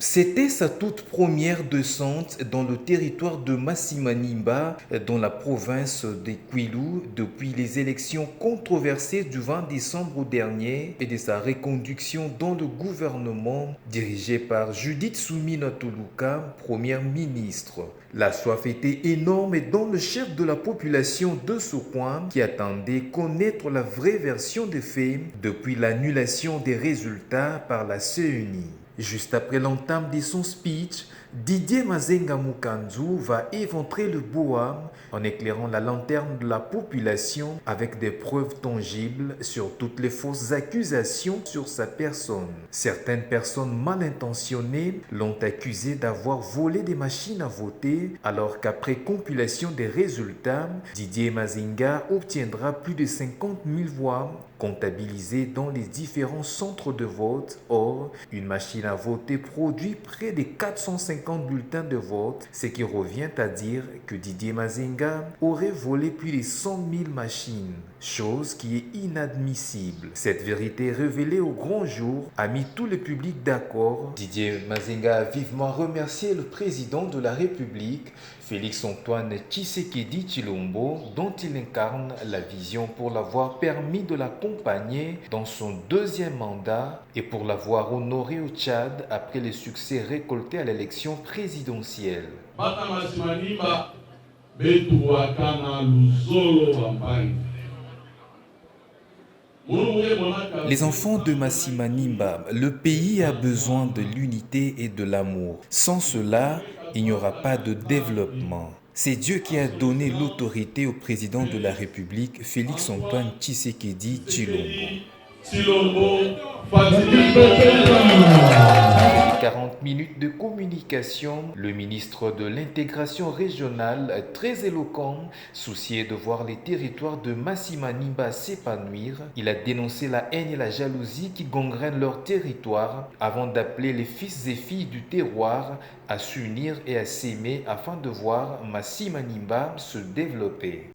C'était sa toute première descente dans le territoire de Massimanimba, dans la province de Kwilu, depuis les élections controversées du 20 décembre dernier et de sa reconduction dans le gouvernement dirigé par Judith Suminwa Tuluka, première ministre. La soif était énorme dans le chef de la population de ce coin qui attendait connaître la vraie version des faits depuis l'annulation des résultats par la CENI. Juste après l'entame de son speech, Didier Mazenga Mukanzu va éventrer le bois en éclairant la lanterne de la population avec des preuves tangibles sur toutes les fausses accusations sur sa personne. Certaines personnes mal intentionnées l'ont accusé d'avoir volé des machines à voter alors qu'après compilation des résultats, Didier Mazenga obtiendra plus de 50 000 voix comptabilisées dans les différents centres de vote. Or, une machine à voter produit près de 450 bulletins de vote, ce qui revient à dire que Didier Mazenga aurait volé plus de 100 000 machines, chose qui est inadmissible. Cette vérité révélée au grand jour a mis tout le public d'accord. Didier Mazenga a vivement remercié le président de la République, Félix-Antoine Tshisekedi Tshilombo, dont il incarne la vision pour l'avoir permis de l'accompagner dans son deuxième mandat et pour l'avoir honoré au Tchad après les succès récoltés à l'élection présidentielle. Les enfants de Massimanimba, le pays a besoin de l'unité et de l'amour. Sans cela, il n'y aura pas de développement. C'est Dieu qui a donné l'autorité au président de la République, Félix-Antoine Tshisekedi Tshilombo. 40 minutes de communication, le ministre de l'intégration régionale, très éloquent, soucié de voir les territoires de Massimanimba s'épanouir, il a dénoncé la haine et la jalousie qui gangrènent leur territoire avant d'appeler les fils et filles du terroir à s'unir et à s'aimer afin de voir Massimanimba se développer.